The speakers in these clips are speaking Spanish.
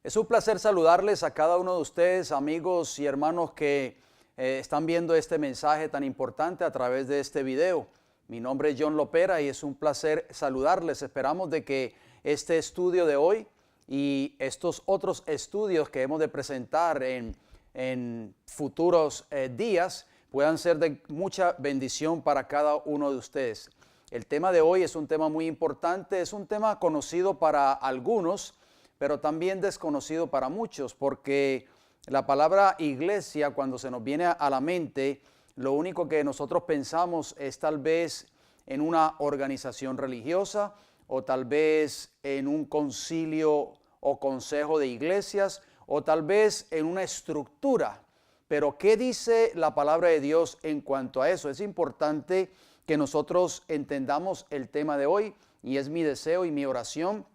Es un placer saludarles a cada uno de ustedes, amigos y hermanos que están viendo este mensaje tan importante a través de este video. Mi nombre es John Lopera y es un placer saludarles. Esperamos de que este estudio de hoy y estos otros estudios que hemos de presentar en futuros días puedan ser de mucha bendición para cada uno de ustedes. El tema de hoy es un tema muy importante, es un tema conocido para algunos, pero también desconocido para muchos, porque la palabra iglesia, cuando se nos viene a la mente, lo único que nosotros pensamos es tal vez en una organización religiosa o tal vez en un concilio o consejo de iglesias o tal vez en una estructura. Pero ¿qué dice la palabra de Dios en cuanto a eso? Es importante que nosotros entendamos el tema de hoy y es mi deseo y mi oración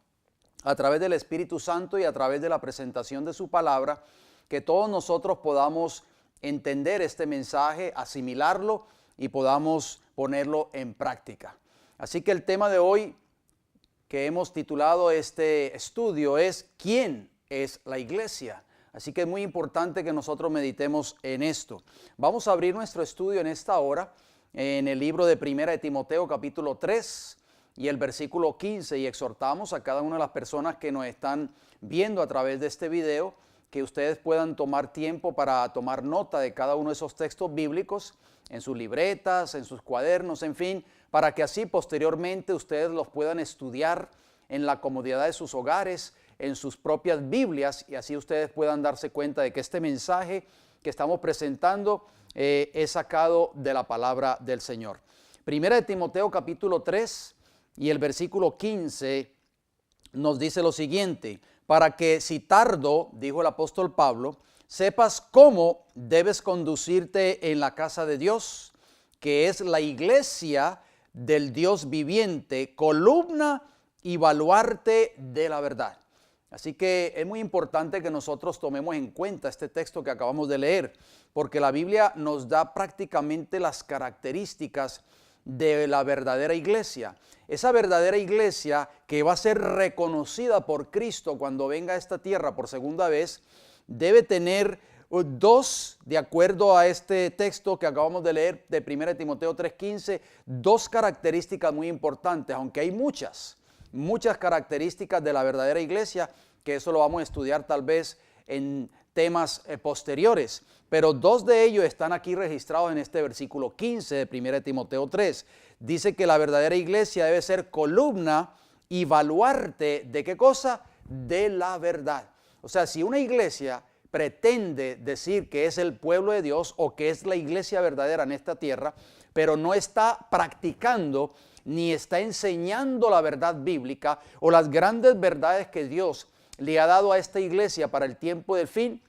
a través del Espíritu Santo y a través de la presentación de su palabra, que todos nosotros podamos entender este mensaje, asimilarlo y podamos ponerlo en práctica. Así que el tema de hoy que hemos titulado este estudio es ¿quién es la iglesia? Así que es muy importante que nosotros meditemos en esto. Vamos a abrir nuestro estudio en esta hora en el libro de Primera de Timoteo capítulo 3 y el versículo 15, y exhortamos a cada una de las personas que nos están viendo a través de este video que ustedes puedan tomar tiempo para tomar nota de cada uno de esos textos bíblicos en sus libretas, en sus cuadernos, en fin, para que así posteriormente ustedes los puedan estudiar en la comodidad de sus hogares, en sus propias Biblias, y así ustedes puedan darse cuenta de que este mensaje que estamos presentando es sacado de la palabra del Señor. Primera de Timoteo capítulo 3 y el versículo 15 nos dice lo siguiente: para que si tardo, dijo el apóstol Pablo, sepas cómo debes conducirte en la casa de Dios, que es la iglesia del Dios viviente, columna y baluarte de la verdad. Así que es muy importante que nosotros tomemos en cuenta este texto que acabamos de leer, porque la Biblia nos da prácticamente las características de la verdadera iglesia. Esa verdadera iglesia que va a ser reconocida por Cristo cuando venga a esta tierra por segunda vez, debe tener dos, de acuerdo a este texto que acabamos de leer de 1 Timoteo 3:15, dos características muy importantes, aunque hay muchas características de la verdadera iglesia, que eso lo vamos a estudiar tal vez en temas posteriores, pero dos de ellos están aquí registrados en este versículo 15 de 1 Timoteo 3. Dice que la verdadera iglesia debe ser columna y baluarte ¿de qué cosa? De la verdad. O sea, si una iglesia pretende decir que es el pueblo de Dios o que es la iglesia verdadera en esta tierra, pero no está practicando ni está enseñando la verdad bíblica o las grandes verdades que Dios le ha dado a esta iglesia para el tiempo del fin,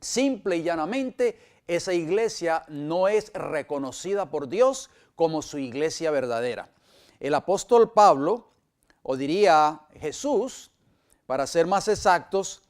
simple y llanamente esa iglesia no es reconocida por Dios como su iglesia verdadera. El apóstol Pablo, o diría Jesús, para ser más exactos,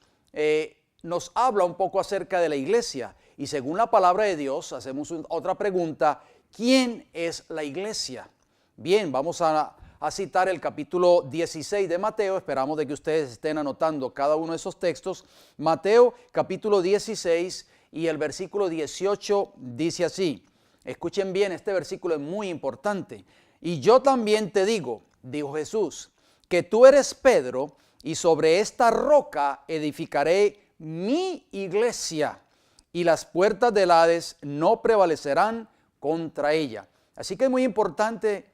nos habla un poco acerca de la iglesia, y según la palabra de Dios hacemos otra pregunta: ¿quién es la iglesia? Bien, vamos a citar el capítulo 16 de Mateo. Esperamos de que ustedes estén anotando cada uno de esos textos. Mateo capítulo 16 y el versículo 18 dice así. Escuchen bien, este versículo es muy importante. Y yo también te digo, dijo Jesús, que tú eres Pedro, y sobre esta roca edificaré mi iglesia, y las puertas del Hades no prevalecerán contra ella. Así que es muy importante,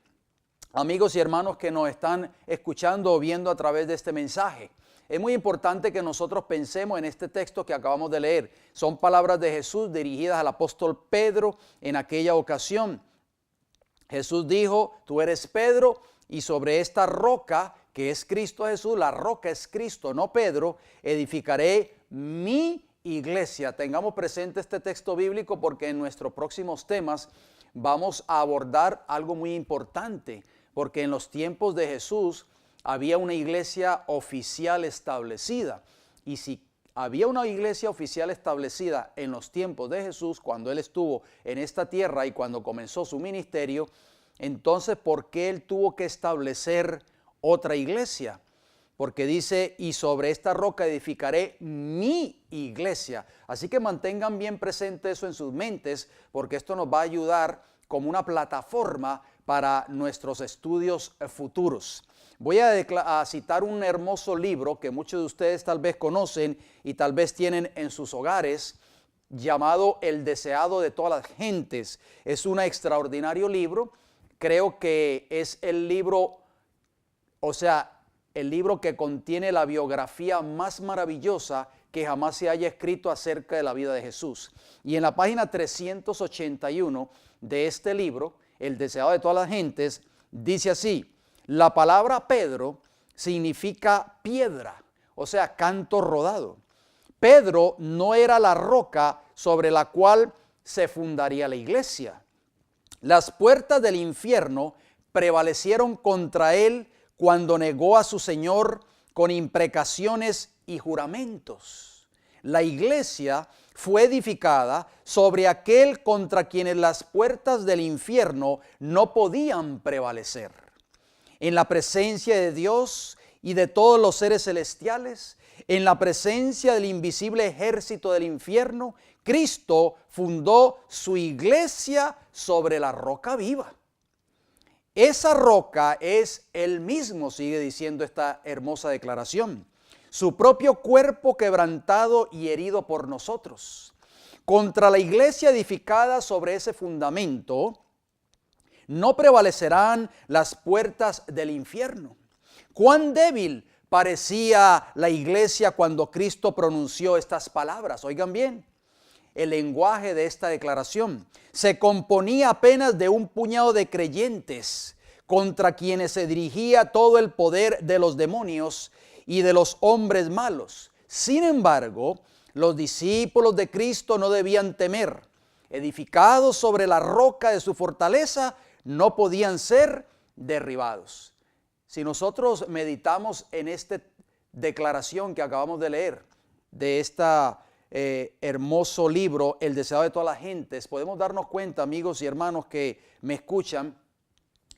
amigos y hermanos que nos están escuchando o viendo a través de este mensaje, es muy importante que nosotros pensemos en este texto que acabamos de leer. Son palabras de Jesús dirigidas al apóstol Pedro en aquella ocasión. Jesús dijo: tú eres Pedro, y sobre esta roca que es Cristo Jesús, la roca es Cristo, no Pedro, edificaré mi iglesia. Tengamos presente este texto bíblico porque en nuestros próximos temas vamos a abordar algo muy importante, porque en los tiempos de Jesús había una iglesia oficial establecida, y si había una iglesia oficial establecida en los tiempos de Jesús, cuando Él estuvo en esta tierra y cuando comenzó su ministerio, entonces ¿por qué Él tuvo que establecer otra iglesia? porque dice, y sobre esta roca edificaré mi iglesia. Así que mantengan bien presente eso en sus mentes, porque esto nos va a ayudar como una plataforma para nuestros estudios futuros. Voy a citar un hermoso libro que muchos de ustedes tal vez conocen y tal vez tienen en sus hogares, llamado El deseado de todas las gentes. Es un extraordinario libro. Creo que es el libro, el libro que contiene la biografía más maravillosa que jamás se haya escrito acerca de la vida de Jesús. Y en la página 381 de este libro, El deseado de todas las gentes, dice así: la palabra Pedro significa piedra, o sea, canto rodado. Pedro no era la roca sobre la cual se fundaría la iglesia. Las puertas del infierno prevalecieron contra él cuando negó a su Señor con imprecaciones y juramentos. La iglesia fue edificada sobre aquel contra quienes las puertas del infierno no podían prevalecer. En la presencia de Dios y de todos los seres celestiales, en la presencia del invisible ejército del infierno, Cristo fundó su iglesia sobre la roca viva. Esa roca es Él mismo, sigue diciendo esta hermosa declaración, su propio cuerpo quebrantado y herido por nosotros. Contra la iglesia edificada sobre ese fundamento, no prevalecerán las puertas del infierno. Cuán débil parecía la iglesia cuando Cristo pronunció estas palabras. Oigan bien, el lenguaje de esta declaración se componía apenas de un puñado de creyentes contra quienes se dirigía todo el poder de los demonios y de los hombres malos. Sin embargo, los discípulos de Cristo no debían temer. Edificados sobre la roca de su fortaleza, no podían ser derribados. Si nosotros meditamos en esta declaración que acabamos de leer, de este hermoso libro, El deseado de todas las gentes, podemos darnos cuenta, amigos y hermanos que me escuchan,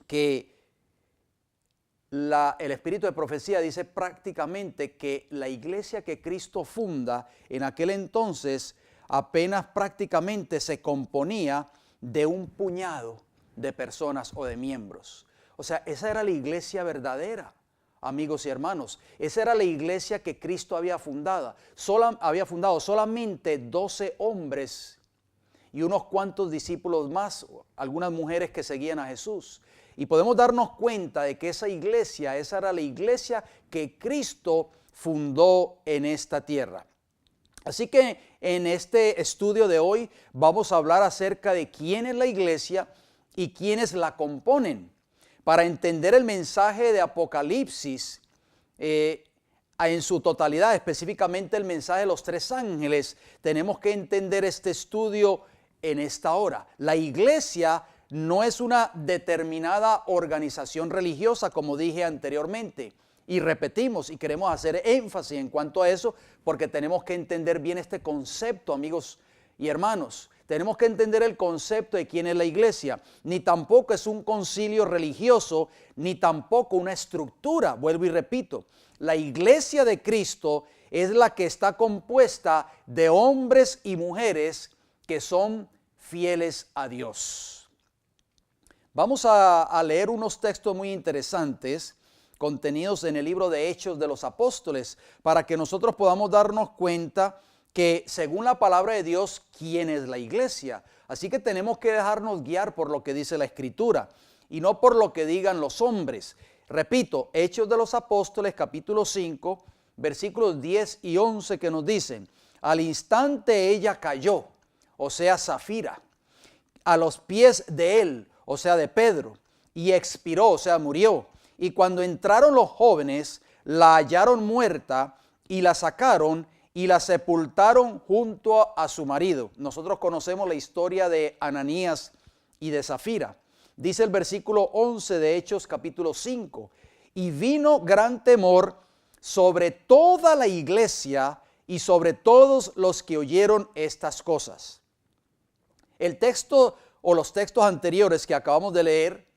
que el espíritu de profecía dice prácticamente que la iglesia que Cristo funda en aquel entonces apenas prácticamente se componía de un puñado de personas o de miembros. O sea, esa era la iglesia verdadera, amigos y hermanos. Esa era la iglesia que Cristo había fundado. Había fundado solamente 12 hombres y unos cuantos discípulos más, algunas mujeres que seguían a Jesús. Y podemos darnos cuenta de que esa era la iglesia que Cristo fundó en esta tierra. Así que en este estudio de hoy vamos a hablar acerca de quién es la iglesia y quiénes la componen. Para entender el mensaje de Apocalipsis en su totalidad, específicamente el mensaje de los 3 ángeles, tenemos que entender este estudio en esta hora. La iglesia no es una determinada organización religiosa, como dije anteriormente, y repetimos y queremos hacer énfasis en cuanto a eso, porque tenemos que entender bien este concepto, amigos y hermanos. Tenemos que entender el concepto de quién es la iglesia. Ni tampoco es un concilio religioso, ni tampoco una estructura. Vuelvo y repito, la iglesia de Cristo es la que está compuesta de hombres y mujeres que son fieles a Dios. Vamos a leer unos textos muy interesantes contenidos en el libro de Hechos de los Apóstoles para que nosotros podamos darnos cuenta que según la palabra de Dios, ¿quién es la iglesia? Así que tenemos que dejarnos guiar por lo que dice la Escritura y no por lo que digan los hombres. Repito, Hechos de los Apóstoles capítulo 5, versículos 10 y 11 que nos dicen: al instante ella cayó, o sea, Safira, a los pies de él, o sea, de Pedro, y expiró, o sea, murió. Y cuando entraron los jóvenes, la hallaron muerta y la sacaron y la sepultaron junto a su marido. Nosotros conocemos la historia de Ananías y de Safira. Dice el versículo 11 de Hechos capítulo 5, y vino gran temor sobre toda la iglesia y sobre todos los que oyeron estas cosas. El texto o los textos anteriores que acabamos de leer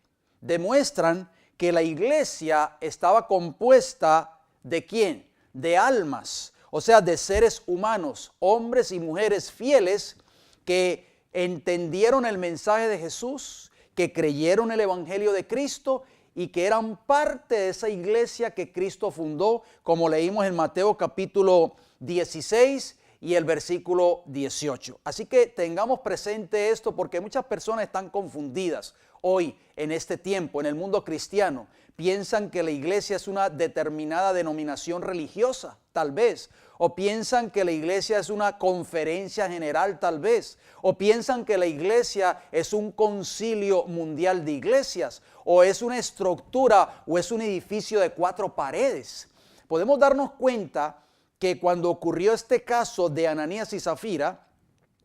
demuestran que la iglesia estaba compuesta ¿de quién? De almas, o sea, de seres humanos, hombres y mujeres fieles que entendieron el mensaje de Jesús, que creyeron el Evangelio de Cristo y que eran parte de esa iglesia que Cristo fundó, como leímos en Mateo capítulo 16 y el versículo 18. Así que tengamos presente esto porque muchas personas están confundidas hoy en este tiempo, en el mundo cristiano. Piensan que la iglesia es una determinada denominación religiosa, tal vez. O piensan que la iglesia es una conferencia general, tal vez. O piensan que la iglesia es un concilio mundial de iglesias. O es una estructura o es un edificio de 4 paredes. Podemos darnos cuenta que cuando ocurrió este caso de Ananías y Zafira,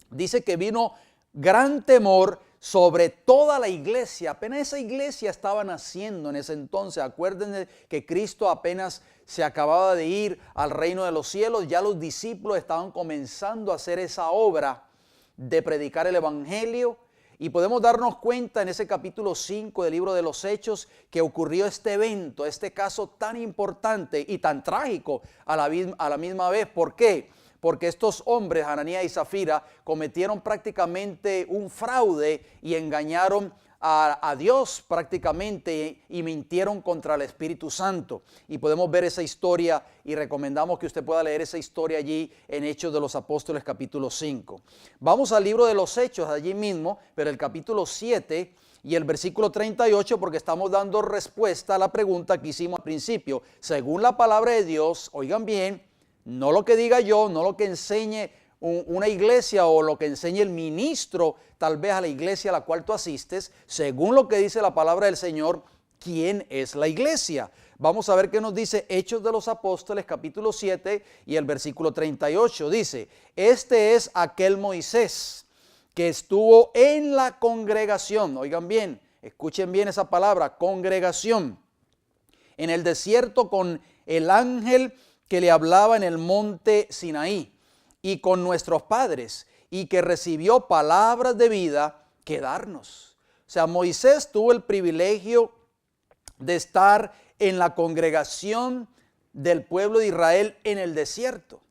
dice que vino gran temor sobre toda la iglesia. Apenas esa iglesia estaba naciendo en ese entonces. Acuérdense que Cristo apenas se acababa de ir al reino de los cielos. Ya los discípulos estaban comenzando a hacer esa obra de predicar el evangelio. Y podemos darnos cuenta en ese capítulo 5 del libro de los Hechos que ocurrió este evento, este caso tan importante y tan trágico a la misma vez. ¿Por qué? Porque estos hombres, Ananías y Zafira, cometieron prácticamente un fraude y engañaron a Dios prácticamente y mintieron contra el Espíritu Santo. Y podemos ver esa historia y recomendamos que usted pueda leer esa historia allí en Hechos de los Apóstoles capítulo 5. Vamos al libro de los Hechos allí mismo, pero el capítulo 7 y el versículo 38, porque estamos dando respuesta a la pregunta que hicimos al principio. Según la palabra de Dios, oigan bien, no lo que diga yo, no lo que enseñe una iglesia o lo que enseñe el ministro, tal vez a la iglesia a la cual tú asistes, según lo que dice la palabra del Señor, ¿quién es la iglesia? Vamos a ver qué nos dice Hechos de los Apóstoles, capítulo 7 y el versículo 38. Dice, este es aquel Moisés que estuvo en la congregación, oigan bien, escuchen bien esa palabra, congregación, en el desierto con el ángel que le hablaba en el monte Sinaí, y con nuestros padres, y que recibió palabras de vida que darnos. O sea, Moisés tuvo el privilegio de estar en la congregación del pueblo de Israel en el desierto.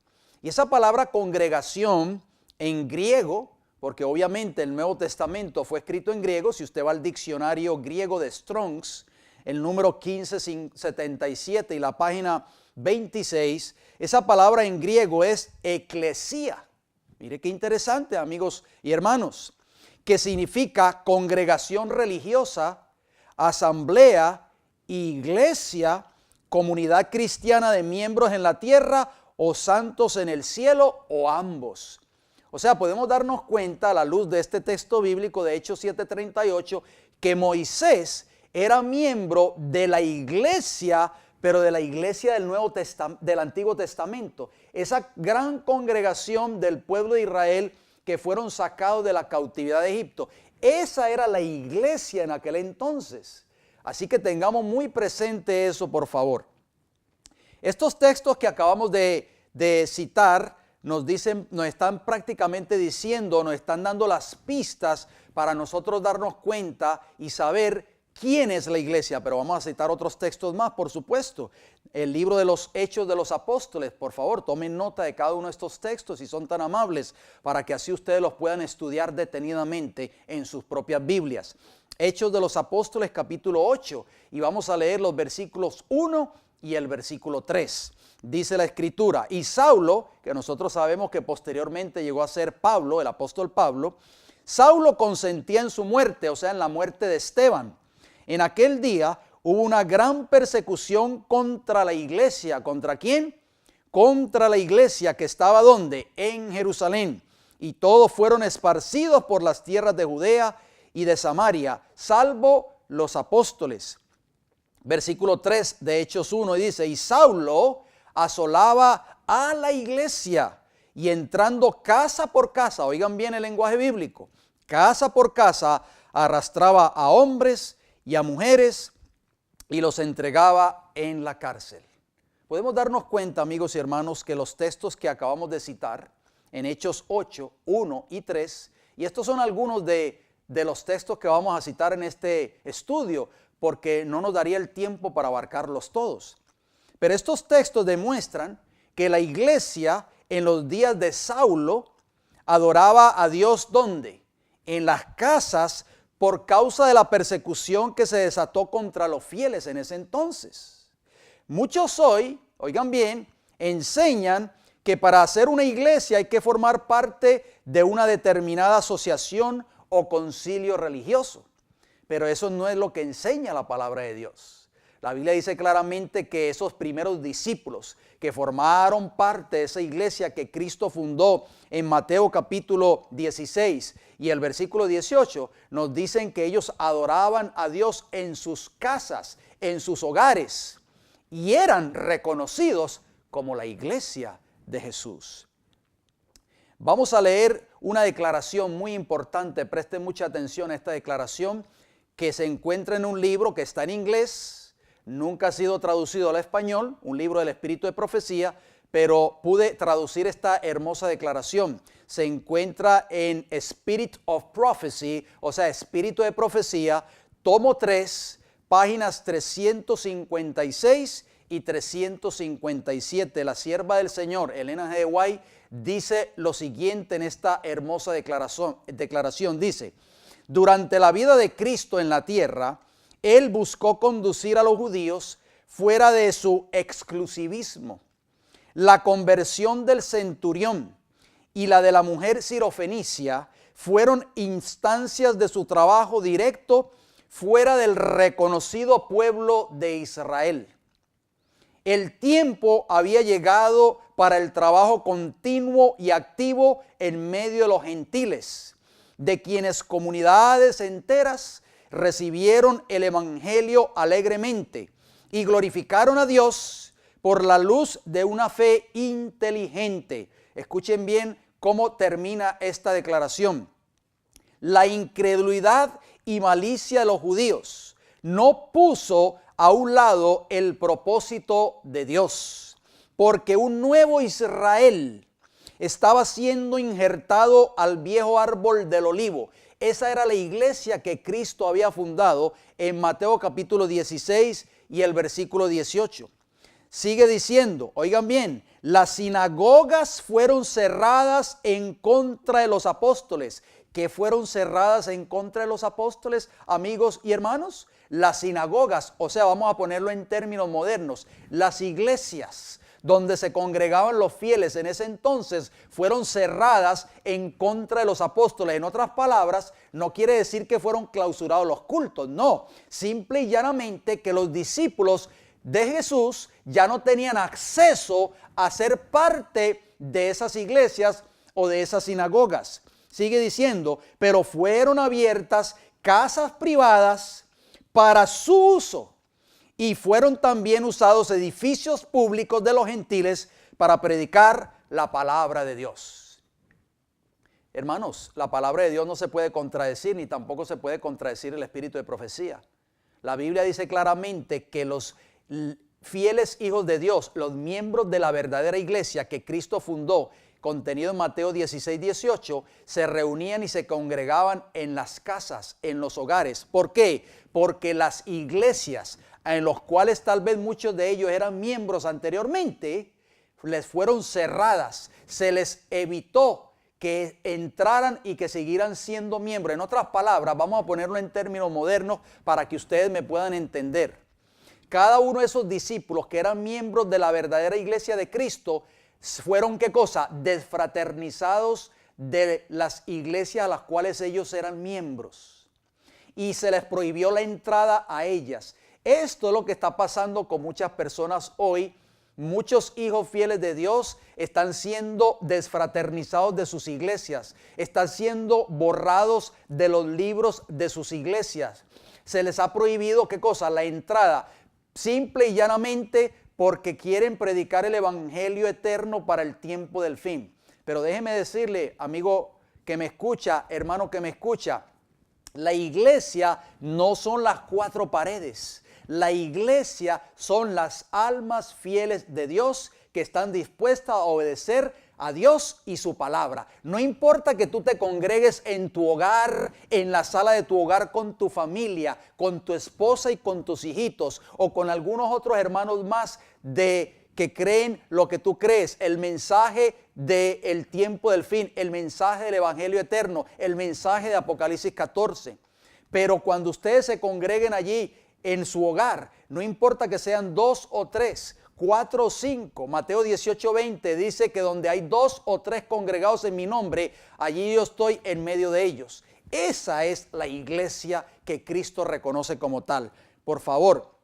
Y esa palabra congregación en griego, porque obviamente el Nuevo Testamento fue escrito en griego, si usted va al diccionario griego de Strong's, el número 1577 y la página 26, esa palabra en griego es eclesía. Mire qué interesante, amigos y hermanos, que significa congregación religiosa, asamblea, iglesia, comunidad cristiana de miembros en la tierra o santos en el cielo o ambos. O sea, podemos darnos cuenta a la luz de este texto bíblico de Hechos 7:38 que Moisés era miembro de la iglesia, pero de la iglesia del Antiguo Testamento. Esa gran congregación del pueblo de Israel que fueron sacados de la cautividad de Egipto. Esa era la iglesia en aquel entonces. Así que tengamos muy presente eso, por favor. Estos textos que acabamos de citar nos están prácticamente diciendo, nos están dando las pistas para nosotros darnos cuenta y saber quién es la iglesia, pero vamos a citar otros textos más, por supuesto. El libro de los Hechos de los Apóstoles, por favor, tomen nota de cada uno de estos textos si son tan amables, para que así ustedes los puedan estudiar detenidamente en sus propias Biblias. Hechos de los Apóstoles, capítulo 8, y vamos a leer los versículos 1 y el versículo 3. Dice la Escritura, y Saulo, que nosotros sabemos que posteriormente llegó a ser Pablo, el apóstol Pablo, Saulo consentía en su muerte, o sea, en la muerte de Esteban. En aquel día hubo una gran persecución contra la iglesia. ¿Contra quién? Contra la iglesia que estaba ¿dónde? En Jerusalén. Y todos fueron esparcidos por las tierras de Judea y de Samaria, salvo los apóstoles. Versículo 3 de Hechos 1 dice, y Saulo asolaba a la iglesia y entrando casa por casa, oigan bien el lenguaje bíblico, casa por casa arrastraba a hombres y a mujeres y los entregaba en la cárcel. Podemos darnos cuenta, amigos y hermanos, que los textos que acabamos de citar en Hechos 8, 1 y 3, y estos son algunos de los textos que vamos a citar en este estudio, porque no nos daría el tiempo para abarcarlos todos. Pero estos textos demuestran que la iglesia en los días de Saulo adoraba a Dios ¿dónde? En las casas, por causa de la persecución que se desató contra los fieles en ese entonces. Muchos hoy, oigan bien, enseñan que para hacer una iglesia hay que formar parte de una determinada asociación o concilio religioso. Pero eso no es lo que enseña la palabra de Dios. La Biblia dice claramente que esos primeros discípulos que formaron parte de esa iglesia que Cristo fundó en Mateo capítulo 16 y el versículo 18, nos dicen que ellos adoraban a Dios en sus casas, en sus hogares, y eran reconocidos como la iglesia de Jesús. Vamos a leer una declaración muy importante, presten mucha atención a esta declaración, que se encuentra en un libro que está en inglés, nunca ha sido traducido al español, un libro del Espíritu de Profecía, pero pude traducir esta hermosa declaración. Se encuentra en Spirit of Prophecy, o sea, Espíritu de Profecía, tomo 3, páginas 356 y 357. La sierva del Señor, Elena G. White, dice lo siguiente en esta hermosa declaración. Dice: durante la vida de Cristo en la tierra, Él buscó conducir a los judíos fuera de su exclusivismo. La conversión del centurión y la de la mujer sirofenicia fueron instancias de su trabajo directo fuera del reconocido pueblo de Israel. El tiempo había llegado para el trabajo continuo y activo en medio de los gentiles, de quienes comunidades enteras recibieron el evangelio alegremente y glorificaron a Dios por la luz de una fe inteligente. Escuchen bien cómo termina esta declaración. La incredulidad y malicia de los judíos no puso a un lado el propósito de Dios, porque un nuevo Israel estaba siendo injertado al viejo árbol del olivo. Esa era la iglesia que Cristo había fundado en Mateo capítulo 16 y el versículo 18. Sigue diciendo, oigan bien, las sinagogas fueron cerradas en contra de los apóstoles. ¿Qué fueron cerradas en contra de los apóstoles, amigos y hermanos? Las sinagogas, o sea, vamos a ponerlo en términos modernos, las iglesias donde se congregaban los fieles en ese entonces fueron cerradas en contra de los apóstoles. En otras palabras, no quiere decir que fueron clausurados los cultos, no, simple y llanamente que los discípulos de Jesús ya no tenían acceso a ser parte de esas iglesias o de esas sinagogas. Sigue diciendo, pero fueron abiertas casas privadas para su uso, y fueron también usados edificios públicos de los gentiles para predicar la palabra de Dios. Hermanos, la palabra de Dios no se puede contradecir, ni tampoco se puede contradecir el espíritu de profecía. La Biblia dice claramente que los fieles hijos de Dios, los miembros de la verdadera iglesia que Cristo fundó, contenido en Mateo 16, 18, se reunían y se congregaban en las casas, en los hogares. ¿Por qué? Porque las iglesias en los cuales tal vez muchos de ellos eran miembros anteriormente, les fueron cerradas, se les evitó que entraran y que siguieran siendo miembros. En otras palabras, vamos a ponerlo en términos modernos para que ustedes me puedan entender. Cada uno de esos discípulos que eran miembros de la verdadera iglesia de Cristo fueron, ¿qué cosa? Desfraternizados de las iglesias a las cuales ellos eran miembros. Y se les prohibió la entrada a ellas. Esto es lo que está pasando con muchas personas hoy. Muchos hijos fieles de Dios están siendo desfraternizados de sus iglesias, están siendo borrados de los libros de sus iglesias. Se les ha prohibido, ¿qué cosa? La entrada, simple y llanamente porque quieren predicar el evangelio eterno para el tiempo del fin. Pero déjeme decirle, amigo que me escucha, hermano que me escucha, la iglesia no son las cuatro paredes. La iglesia son las almas fieles de Dios que están dispuestas a obedecer a Dios y su palabra. No importa que tú te congregues en tu hogar, en la sala de tu hogar con tu familia, con tu esposa y con tus hijitos, o con algunos otros hermanos más que creen lo que tú crees, el mensaje del tiempo del fin, el mensaje del evangelio eterno, el mensaje de Apocalipsis 14. Pero cuando ustedes se congreguen allí en su hogar, no importa que sean 2 o 3, 4 o 5, Mateo 18:20 dice que donde hay 2 o 3 congregados en mi nombre, allí yo estoy en medio de ellos. Esa es la iglesia que Cristo reconoce como tal. Por favor,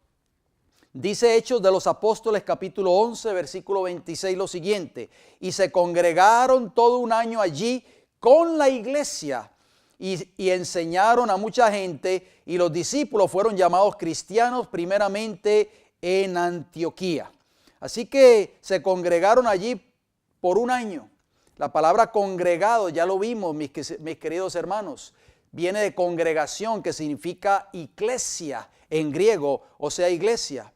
dice Hechos de los Apóstoles capítulo 11 versículo 26 lo siguiente: y se congregaron todo un año allí con la iglesia y enseñaron a mucha gente, y los discípulos fueron llamados cristianos primeramente en Antioquía. Así que se congregaron allí por un año. La palabra congregado, ya lo vimos, mis queridos hermanos, viene de congregación, que significa iglesia en griego, o sea, iglesia.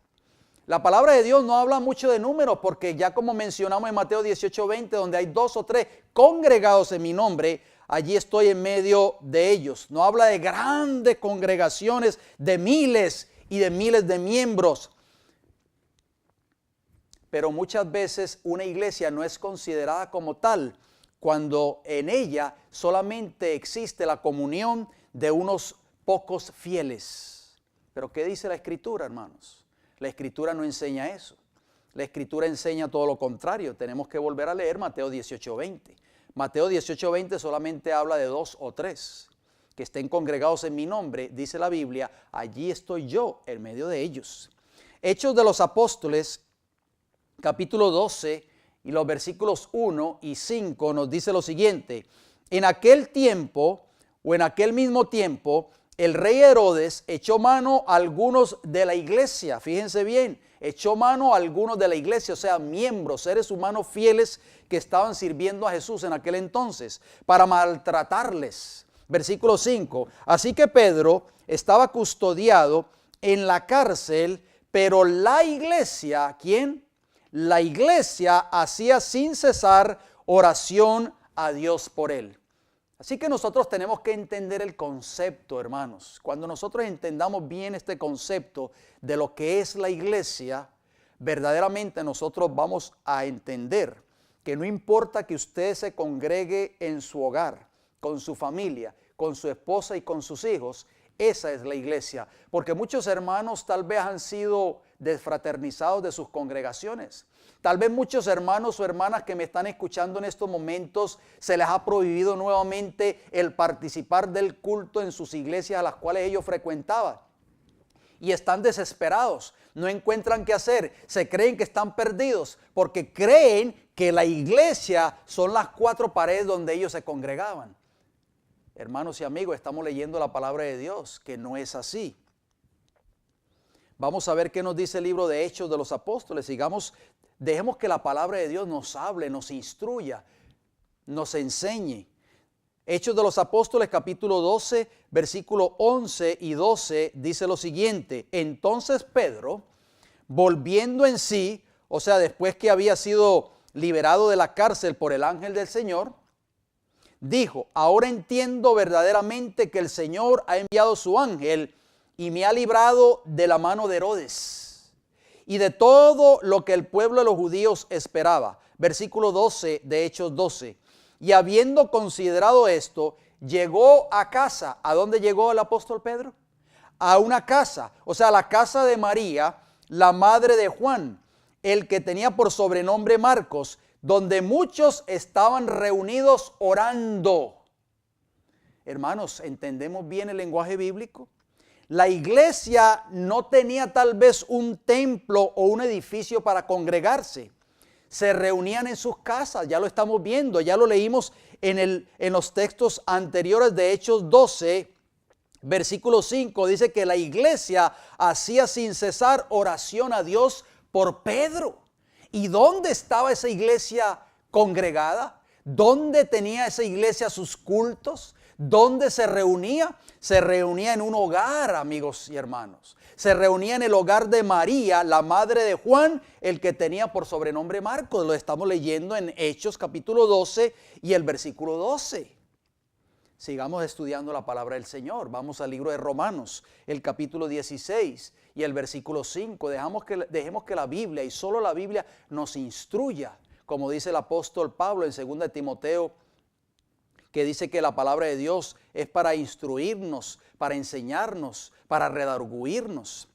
La palabra de Dios no habla mucho de números, porque ya como mencionamos en Mateo 18:20, donde hay 2 o 3 congregados en mi nombre, allí estoy en medio de ellos. No habla de grandes congregaciones de miles y de miles de miembros. Pero muchas veces una iglesia no es considerada como tal cuando en ella solamente existe la comunión de unos pocos fieles. Pero ¿qué dice la Escritura, hermanos? La Escritura no enseña eso. La Escritura enseña todo lo contrario. Tenemos que volver a leer Mateo 18:20. Mateo 18:20 solamente habla de 2 o 3 que estén congregados en mi nombre, dice la Biblia, allí estoy yo en medio de ellos. Hechos de los Apóstoles, capítulo 12 y los versículos 1 y 5 nos dice lo siguiente: en aquel tiempo, o en aquel mismo tiempo, el rey Herodes echó mano a algunos de la iglesia. Fíjense bien, echó mano a algunos de la iglesia, o sea, miembros, seres humanos fieles que estaban sirviendo a Jesús en aquel entonces, para maltratarles. Versículo 5, así que Pedro estaba custodiado en la cárcel, pero la iglesia, ¿quién? La iglesia hacía sin cesar oración a Dios por él. Así que nosotros tenemos que entender el concepto, hermanos. Cuando nosotros entendamos bien este concepto de lo que es la iglesia, verdaderamente nosotros vamos a entender que no importa que usted se congregue en su hogar, con su familia, con su esposa y con sus hijos, esa es la iglesia. Porque muchos hermanos tal vez han sido desfraternizados de sus congregaciones. Tal vez muchos hermanos o hermanas que me están escuchando en estos momentos se les ha prohibido nuevamente el participar del culto en sus iglesias a las cuales ellos frecuentaban. Y están desesperados, no encuentran qué hacer, se creen que están perdidos porque creen que la iglesia son las 4 paredes donde ellos se congregaban. Hermanos y amigos, estamos leyendo la palabra de Dios, que no es así. Vamos a ver qué nos dice el libro de Hechos de los Apóstoles. Dejemos que la palabra de Dios nos hable, nos instruya, nos enseñe. Hechos de los Apóstoles capítulo 12, versículo 11 y 12 dice lo siguiente: entonces Pedro, volviendo en sí, o sea, después que había sido liberado de la cárcel por el ángel del Señor, dijo: ahora entiendo verdaderamente que el Señor ha enviado su ángel y me ha librado de la mano de Herodes y de todo lo que el pueblo de los judíos esperaba. Versículo 12 de Hechos 12. Y habiendo considerado esto, llegó a casa. ¿A dónde llegó el apóstol Pedro? A una casa, o sea, la casa de María, la madre de Juan, el que tenía por sobrenombre Marcos, donde muchos estaban reunidos orando. Hermanos, ¿entendemos bien el lenguaje bíblico? La iglesia no tenía tal vez un templo o un edificio para congregarse. Se reunían en sus casas, ya lo estamos viendo, ya lo leímos en los textos anteriores de Hechos 12, versículo 5, dice que la iglesia hacía sin cesar oración a Dios por Pedro. ¿Y dónde estaba esa iglesia congregada? ¿Dónde tenía esa iglesia sus cultos? ¿Dónde se reunía? Se reunía en un hogar, amigos y hermanos. Se reunía en el hogar de María, la madre de Juan, el que tenía por sobrenombre Marcos. Lo estamos leyendo en Hechos capítulo 12 y el versículo 12. Sigamos estudiando la palabra del Señor. Vamos al libro de Romanos, el capítulo 16 y el versículo 5. Dejemos que la Biblia y solo la Biblia nos instruya, como dice el apóstol Pablo en 2 Timoteo, que dice que la palabra de Dios es para instruirnos, para enseñarnos, para redarguirnos.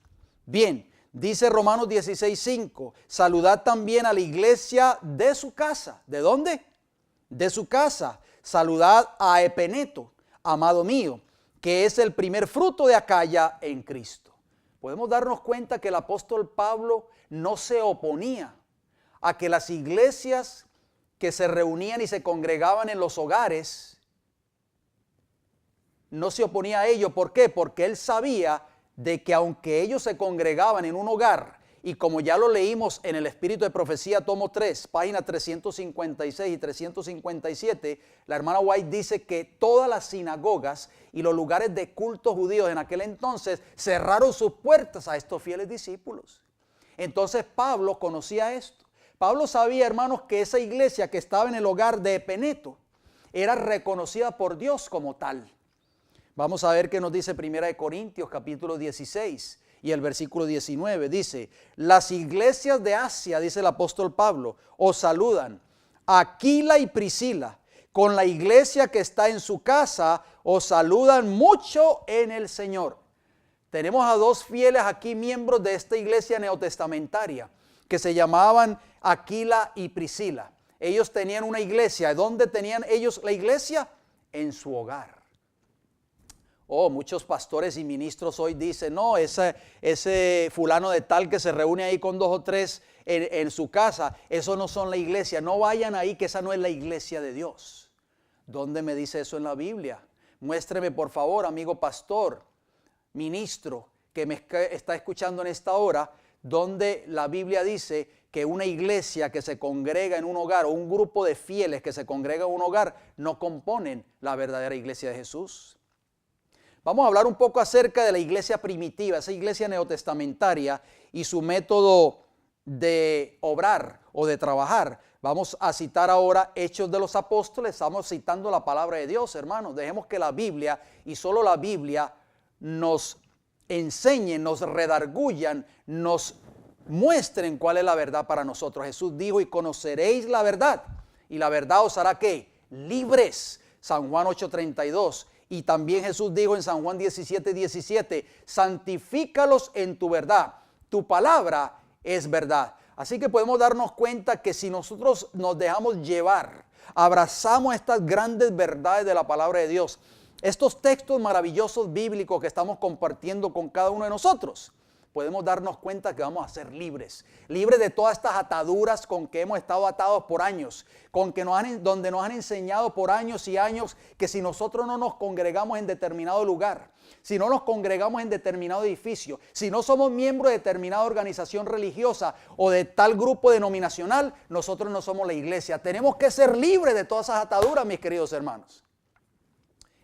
Bien, dice Romanos 16:5, saludad también a la iglesia de su casa. ¿De dónde? De su casa. Saludad a Epeneto, amado mío, que es el primer fruto de Acaya en Cristo. Podemos darnos cuenta que el apóstol Pablo no se oponía a que las iglesias que se reunían y se congregaban en los hogares, no se oponía a ello. ¿Por qué? Porque él sabía de que aunque ellos se congregaban en un hogar, y como ya lo leímos en el Espíritu de Profecía, tomo 3, páginas 356 y 357, la hermana White dice que todas las sinagogas y los lugares de culto judíos en aquel entonces cerraron sus puertas a estos fieles discípulos. Entonces Pablo conocía esto. Pablo sabía, hermanos, que esa iglesia que estaba en el hogar de Epeneto era reconocida por Dios como tal. Vamos a ver qué nos dice 1 Corintios capítulo 16 y el versículo 19. Dice, las iglesias de Asia, dice el apóstol Pablo, os saludan. Aquila y Priscila, con la iglesia que está en su casa, os saludan mucho en el Señor. Tenemos a dos fieles aquí, miembros de esta iglesia neotestamentaria, que se llamaban Aquila y Priscila. Ellos tenían una iglesia. ¿Dónde tenían ellos la iglesia? En su hogar. Oh, muchos pastores y ministros hoy dicen, no, ese fulano de tal que se reúne ahí con 2 o 3 en su casa, eso no son la iglesia. No vayan ahí, que esa no es la iglesia de Dios. ¿Dónde me dice eso en la Biblia? Muéstreme, por favor, amigo pastor, ministro, que me está escuchando en esta hora, donde la Biblia dice que una iglesia que se congrega en un hogar o un grupo de fieles que se congrega en un hogar no componen la verdadera iglesia de Jesús. Vamos a hablar un poco acerca de la iglesia primitiva, esa iglesia neotestamentaria y su método de obrar o de trabajar. Vamos a citar ahora Hechos de los Apóstoles. Estamos citando la palabra de Dios, hermanos. Dejemos que la Biblia y solo la Biblia nos enseñen, nos redarguyan, nos muestren cuál es la verdad para nosotros. Jesús dijo, y conoceréis la verdad, y la verdad os hará ¿qué? Libres. San Juan 8:32. Y también Jesús dijo en San Juan 17:17, santifícalos en tu verdad, tu palabra es verdad. Así que podemos darnos cuenta que si nosotros nos dejamos llevar, abrazamos estas grandes verdades de la palabra de Dios, estos textos maravillosos bíblicos que estamos compartiendo con cada uno de nosotros, podemos darnos cuenta que vamos a ser libres, libres de todas estas ataduras con que hemos estado atados por años, donde nos han enseñado por años y años que si nosotros no nos congregamos en determinado lugar, si no nos congregamos en determinado edificio, si no somos miembros de determinada organización religiosa o de tal grupo denominacional, nosotros no somos la iglesia. Tenemos que ser libres de todas esas ataduras, mis queridos hermanos.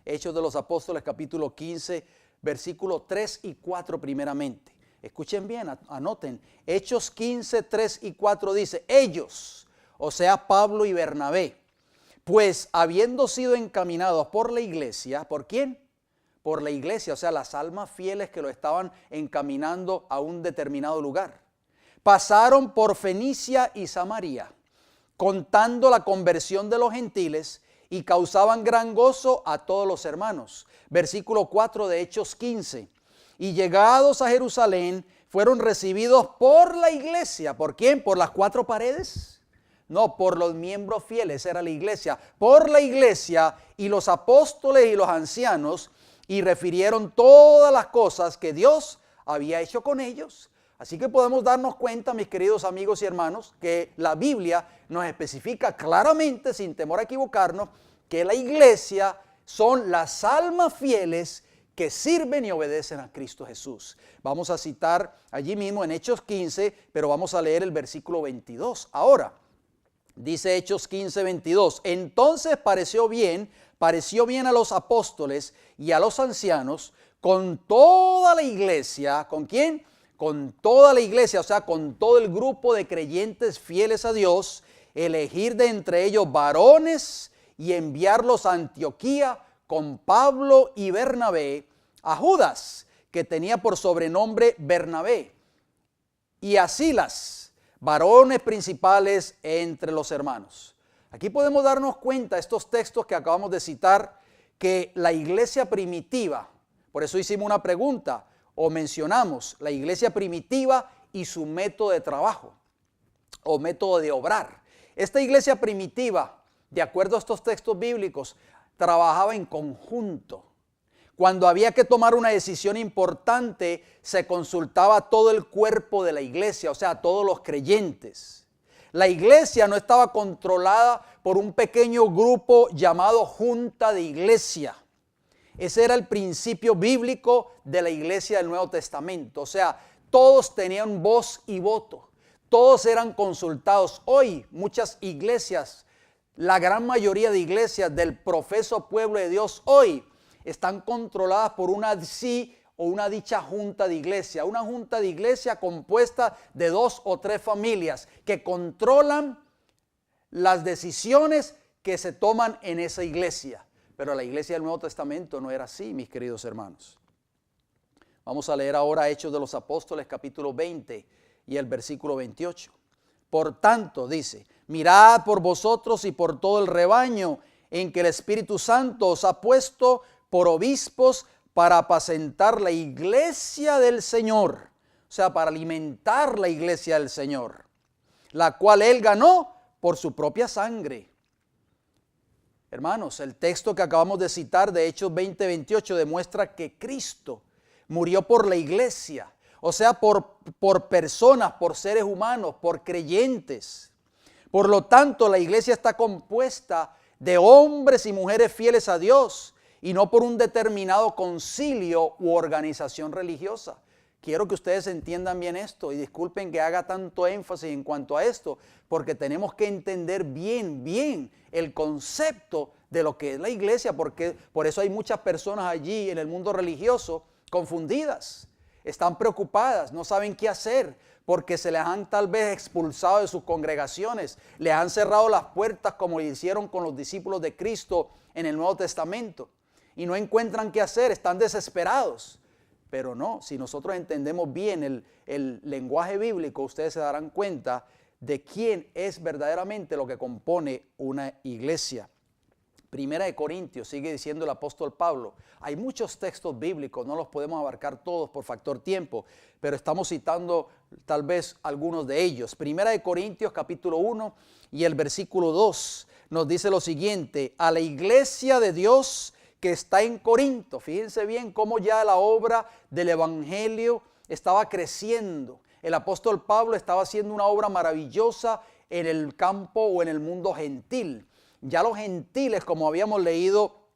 Hechos de los Apóstoles, capítulo 15, versículos 3 y 4 primeramente. Escuchen bien, anoten. Hechos 15, 3 y 4 dice, ellos, o sea, Pablo y Bernabé, pues habiendo sido encaminados por la iglesia, ¿por quién? Por la iglesia, o sea, las almas fieles que lo estaban encaminando a un determinado lugar. Pasaron por Fenicia y Samaria, contando la conversión de los gentiles y causaban gran gozo a todos los hermanos. Versículo 4 de Hechos 15. Y llegados a Jerusalén, fueron recibidos por la iglesia. ¿Por quién? ¿Por las 4 paredes? No, por los miembros fieles, era la iglesia. Por la iglesia y los apóstoles y los ancianos, y refirieron todas las cosas que Dios había hecho con ellos. Así que podemos darnos cuenta, mis queridos amigos y hermanos, que la Biblia nos especifica claramente, sin temor a equivocarnos, que la iglesia son las almas fieles que sirven y obedecen a Cristo Jesús. Vamos a citar allí mismo en Hechos 15, pero vamos a leer el versículo 22. Ahora, Dice Hechos 15:22. Entonces pareció bien a los apóstoles y a los ancianos con toda la iglesia. ¿Con quién? Con toda la iglesia, o sea, con todo el grupo de creyentes fieles a Dios, elegir de entre ellos varones y enviarlos a Antioquía con Pablo y Bernabé, a Judas, que tenía por sobrenombre Bernabé, y a Silas, varones principales entre los hermanos. Aquí podemos darnos cuenta, estos textos que acabamos de citar, que la iglesia primitiva, por eso hicimos una pregunta, o mencionamos la iglesia primitiva y su método de trabajo, o método de obrar. Esta iglesia primitiva, de acuerdo a estos textos bíblicos, trabajaba en conjunto. Cuando había que tomar una decisión importante, se consultaba a todo el cuerpo de la iglesia, o sea, a todos los creyentes. La iglesia no estaba controlada por un pequeño grupo llamado junta de iglesia. Ese era el principio bíblico de la iglesia del Nuevo Testamento. O sea, todos tenían voz y voto. Todos eran consultados. Hoy muchas iglesias, la gran mayoría de iglesias del profeso pueblo de Dios hoy están controladas por una sí o una dicha junta de iglesia. Una junta de iglesia compuesta de 2 o 3 familias que controlan las decisiones que se toman en esa iglesia. Pero la iglesia del Nuevo Testamento no era así, mis queridos hermanos. Vamos a leer ahora Hechos de los Apóstoles, capítulo 20 y el versículo 28. Por tanto, dice, mirad por vosotros y por todo el rebaño en que el Espíritu Santo os ha puesto por obispos para apacentar la iglesia del Señor. O sea, para alimentar la iglesia del Señor, la cual Él ganó por su propia sangre. Hermanos, el texto que acabamos de citar de Hechos 20:28 demuestra que Cristo murió por la iglesia, o sea, por personas, por seres humanos, por creyentes. Por lo tanto, la iglesia está compuesta de hombres y mujeres fieles a Dios y no por un determinado concilio u organización religiosa. Quiero que ustedes entiendan bien esto y disculpen que haga tanto énfasis en cuanto a esto, porque tenemos que entender bien el concepto de lo que es la iglesia, porque por eso hay muchas personas allí en el mundo religioso confundidas, están preocupadas, no saben qué hacer, porque se les han tal vez expulsado de sus congregaciones, les han cerrado las puertas como hicieron con los discípulos de Cristo en el Nuevo Testamento, y no encuentran qué hacer, están desesperados. Pero no, si nosotros entendemos bien el lenguaje bíblico, ustedes se darán cuenta de quién es verdaderamente lo que compone una iglesia. Primera de Corintios, sigue diciendo el apóstol Pablo. Hay muchos textos bíblicos, no los podemos abarcar todos por factor tiempo, pero estamos citando tal vez algunos de ellos. Primera de Corintios capítulo 1 y el versículo 2 nos dice lo siguiente: a la iglesia de Dios que está en Corinto. Fíjense bien cómo ya la obra del evangelio estaba creciendo. El apóstol Pablo estaba haciendo una obra maravillosa en el campo o en el mundo gentil. Ya los gentiles, como habíamos leído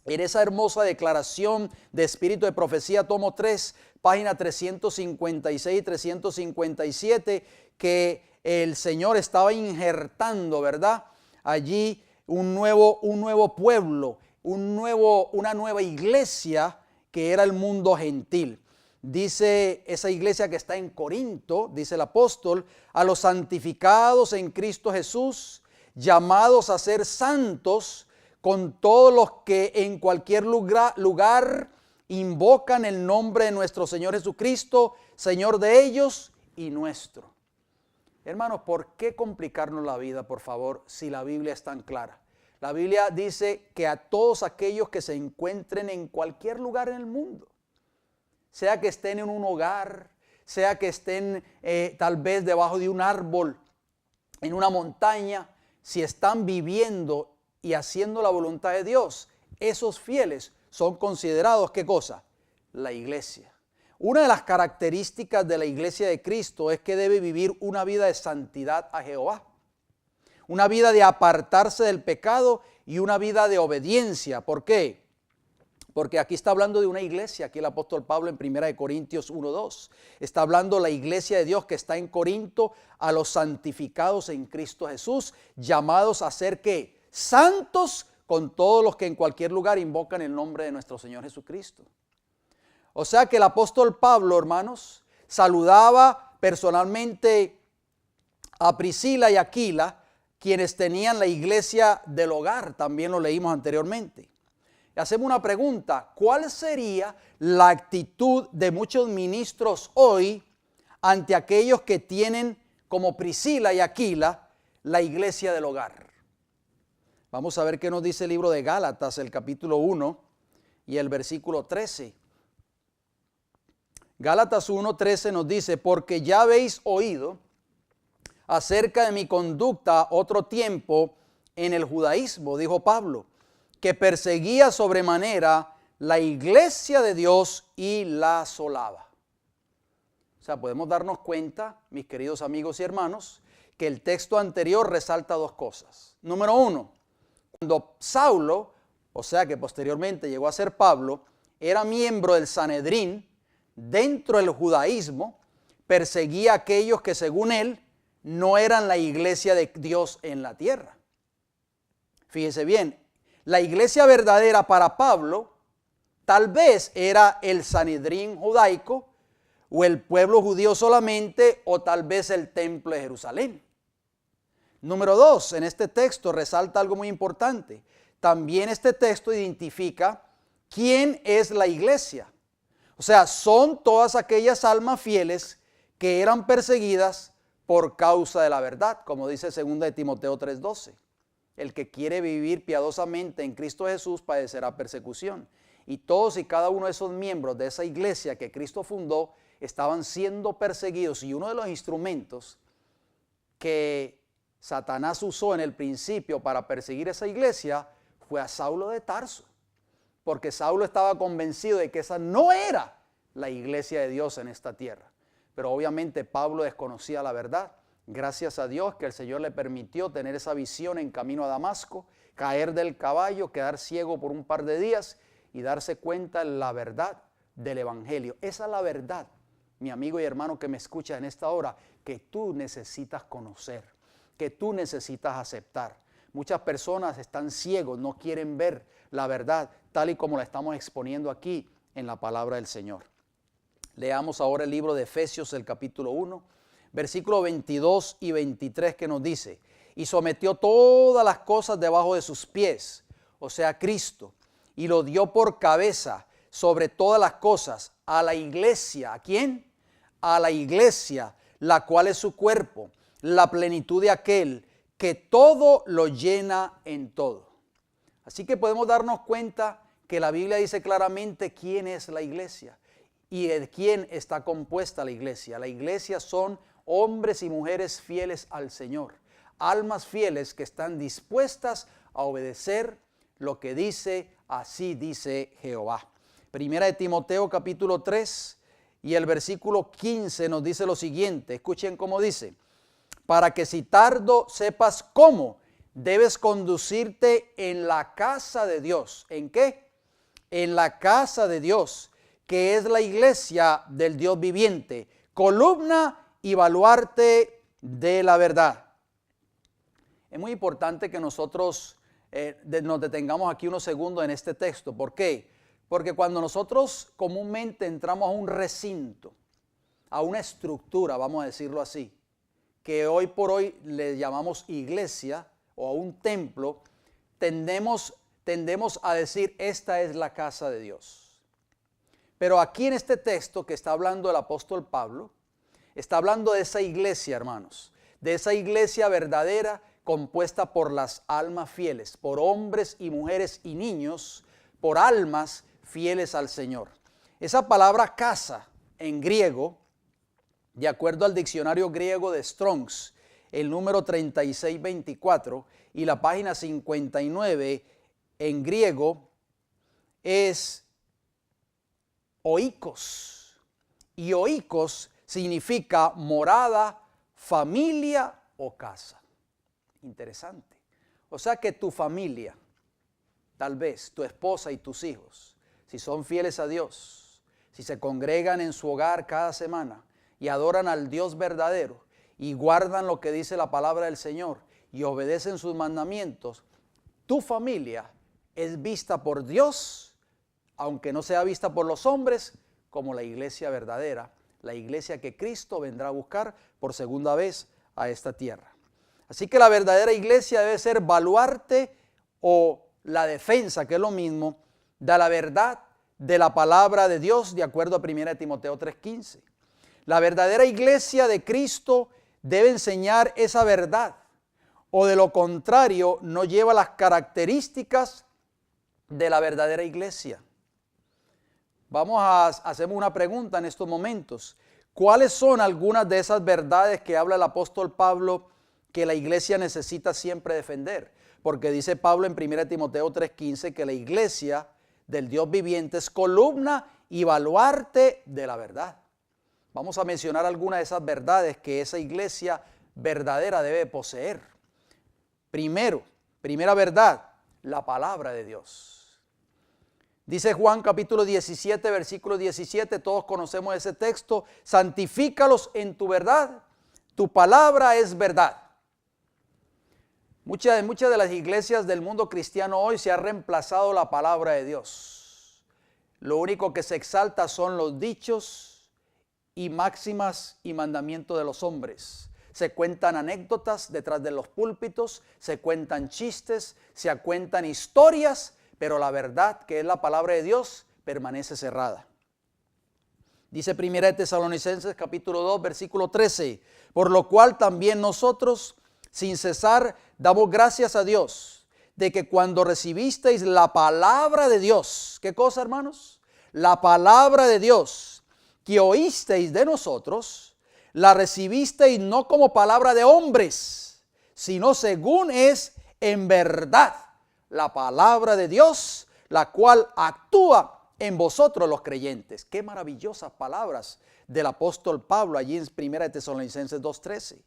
en esa hermosa declaración de Espíritu de Profecía, tomo 3, página 356 y 357, que el Señor estaba injertando, ¿verdad? Allí un nuevo pueblo, una nueva iglesia que era el mundo gentil. Dice esa iglesia que está en Corinto, dice el apóstol, a los santificados en Cristo Jesús, llamados a ser santos, con todos los que en cualquier lugar invocan el nombre de nuestro Señor Jesucristo, Señor de ellos y nuestro. Hermanos, ¿por qué complicarnos la vida, por favor, si la Biblia es tan clara? La Biblia dice que a todos aquellos que se encuentren en cualquier lugar en el mundo, sea que estén en un hogar, sea que estén tal vez debajo de un árbol, en una montaña, si están viviendo y haciendo la voluntad de Dios, esos fieles son considerados, ¿qué cosa? La iglesia. Una de las características de la iglesia de Cristo es que debe vivir una vida de santidad a Jehová. Una vida de apartarse del pecado y una vida de obediencia. ¿Por qué? Porque aquí está hablando de una iglesia, aquí el apóstol Pablo en 1 Corintios 1:2. Está hablando la iglesia de Dios que está en Corinto, a los santificados en Cristo Jesús, llamados a ser ¿qué? Santos con todos los que en cualquier lugar invocan el nombre de nuestro Señor Jesucristo. O sea que el apóstol Pablo, hermanos, saludaba personalmente a Priscila y Aquila, quienes tenían la iglesia del hogar, también lo leímos anteriormente. Hacemos una pregunta: ¿cuál sería la actitud de muchos ministros hoy ante aquellos que tienen como Priscila y Aquila la iglesia del hogar? Vamos a ver qué nos dice el libro de Gálatas, el capítulo 1 y el versículo 13. Gálatas 1:13 nos dice: porque ya habéis oído acerca de mi conducta otro tiempo en el judaísmo, dijo Pablo, que perseguía sobremanera la iglesia de Dios y la asolaba. O sea, podemos darnos cuenta, mis queridos amigos y hermanos, que el texto anterior resalta dos cosas. Número uno, cuando Saulo, o sea que posteriormente llegó a ser Pablo, era miembro del Sanedrín, dentro del judaísmo, perseguía a aquellos que según él no eran la iglesia de Dios en la tierra. Fíjese bien, la iglesia verdadera para Pablo tal vez era el Sanedrín judaico o el pueblo judío solamente, o tal vez el templo de Jerusalén. Número dos, en este texto resalta algo muy importante. También este texto identifica quién es la iglesia. O sea, son todas aquellas almas fieles que eran perseguidas por causa de la verdad, como dice 2 de Timoteo 3:12. El que quiere vivir piadosamente en Cristo Jesús padecerá persecución. Y todos y cada uno de esos miembros de esa iglesia que Cristo fundó estaban siendo perseguidos. Y uno de los instrumentos que Satanás usó en el principio para perseguir esa iglesia fue a Saulo de Tarso. Porque Saulo estaba convencido de que esa no era la iglesia de Dios en esta tierra. Pero obviamente Pablo desconocía la verdad. Gracias a Dios que el Señor le permitió tener esa visión en camino a Damasco, caer del caballo, quedar ciego por un par de días y darse cuenta de la verdad del Evangelio. Esa es la verdad, mi amigo y hermano que me escucha en esta hora, que tú necesitas conocer, que tú necesitas aceptar. Muchas personas están ciegos, no quieren ver la verdad, tal y como la estamos exponiendo aquí en la palabra del Señor. Leamos ahora el libro de Efesios, el capítulo 1, versículos 22 y 23, que nos dice: y sometió todas las cosas debajo de sus pies, o sea, Cristo, y lo dio por cabeza sobre todas las cosas a la iglesia. ¿A quién? A la iglesia, la cual es su cuerpo, la plenitud de aquel que todo lo llena en todo. Así que podemos darnos cuenta que la Biblia dice claramente quién es la iglesia y de quién está compuesta la iglesia. La iglesia son hombres y mujeres fieles al Señor, almas fieles que están dispuestas a obedecer lo que dice, así dice Jehová. Primera de Timoteo capítulo 3 y el versículo 15 nos dice lo siguiente. Escuchen cómo dice: para que si tardo sepas cómo debes conducirte en la casa de Dios. ¿En qué? En la casa de Dios, que es la iglesia del Dios viviente, columna y baluarte de la verdad. Es muy importante que nosotros nos detengamos aquí unos segundos en este texto. ¿Por qué? Porque cuando nosotros comúnmente entramos a un recinto, a una estructura, vamos a decirlo así, que hoy por hoy le llamamos iglesia o a un templo, tendemos a decir: esta es la casa de Dios. Pero aquí en este texto que está hablando el apóstol Pablo, está hablando de esa iglesia, hermanos, de esa iglesia verdadera compuesta por las almas fieles, por hombres y mujeres y niños, por almas fieles al Señor. Esa palabra casa en griego, de acuerdo al diccionario griego de Strong's, el número 3624 y la página 59 en griego, es oikos. Y oikos significa morada, familia o casa. Interesante. O sea que tu familia, tal vez tu esposa y tus hijos, si son fieles a Dios, si se congregan en su hogar cada semana y adoran al Dios verdadero y guardan lo que dice la palabra del Señor y obedecen sus mandamientos, tu familia es vista por Dios, aunque no sea vista por los hombres, como la iglesia verdadera, la iglesia que Cristo vendrá a buscar por segunda vez a esta tierra. Así que la verdadera iglesia debe ser baluarte o la defensa, que es lo mismo, de la verdad de la palabra de Dios, de acuerdo a 1 Timoteo 3:15. La verdadera iglesia de Cristo debe enseñar esa verdad, o de lo contrario no lleva las características de la verdadera iglesia. Hacemos una pregunta en estos momentos. ¿Cuáles son algunas de esas verdades que habla el apóstol Pablo que la iglesia necesita siempre defender? Porque dice Pablo en 1 Timoteo 3:15 que la iglesia del Dios viviente es columna y baluarte de la verdad. Vamos a mencionar algunas de esas verdades que esa iglesia verdadera debe poseer. Primera verdad, la palabra de Dios. Dice Juan capítulo 17, versículo 17, todos conocemos ese texto: santifícalos en tu verdad, tu palabra es verdad. En muchas de las iglesias del mundo cristiano hoy se ha reemplazado la palabra de Dios. Lo único que se exalta son los dichos y máximas y mandamientos de los hombres. Se cuentan anécdotas detrás de los púlpitos, se cuentan chistes, se cuentan historias, pero la verdad, que es la palabra de Dios, permanece cerrada. Dice 1 Tesalonicenses capítulo 2, versículo 13, por lo cual también nosotros, sin cesar, damos gracias a Dios, de que cuando recibisteis la palabra de Dios, ¿qué cosa, hermanos? La palabra de Dios que oísteis de nosotros, la recibisteis no como palabra de hombres, sino según es en verdad la palabra de Dios, la cual actúa en vosotros los creyentes. Qué maravillosas palabras del apóstol Pablo allí en 1 Tesalonicenses 2:13.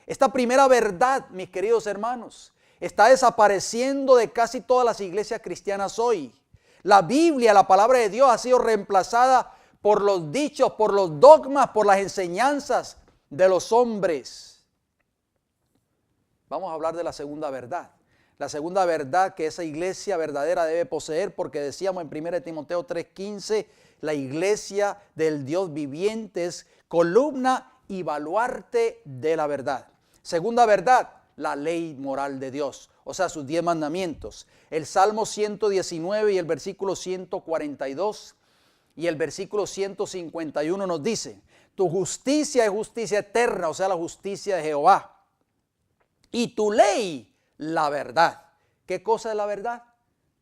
Esta primera verdad, mis queridos hermanos, está desapareciendo de casi todas las iglesias cristianas hoy. La Biblia, la palabra de Dios, ha sido reemplazada por los dichos, por los dogmas, por las enseñanzas de los hombres. Vamos a hablar de la segunda verdad. La segunda verdad que esa iglesia verdadera debe poseer, porque decíamos en 1 Timoteo 3:15, la iglesia del Dios viviente es columna y baluarte de la verdad. Segunda verdad, la ley moral de Dios, o sea, sus 10 mandamientos. El Salmo 119 y el versículo 142 y el versículo 151 nos dice: tu justicia es justicia eterna, o sea, la justicia de Jehová, y tu ley la verdad. ¿Qué cosa es la verdad?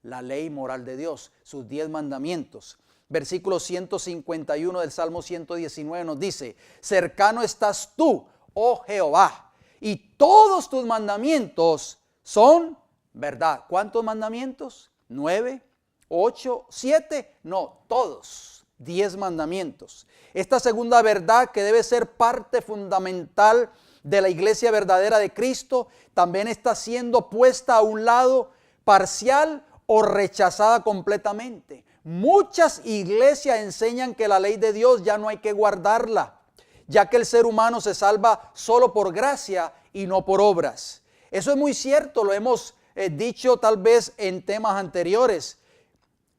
La ley moral de Dios, sus 10 mandamientos. Versículo 151 del Salmo 119 nos dice: cercano estás tú, oh Jehová, y todos tus mandamientos son verdad. ¿Cuántos mandamientos? 9, 8, 7, no, todos, 10 mandamientos. Esta segunda verdad, que debe ser parte fundamental de la iglesia verdadera de Cristo, también está siendo puesta a un lado parcial o rechazada completamente. Muchas iglesias enseñan que la ley de Dios ya no hay que guardarla, ya que el ser humano se salva solo por gracia y no por obras. Eso es muy cierto, lo hemos dicho tal vez en temas anteriores,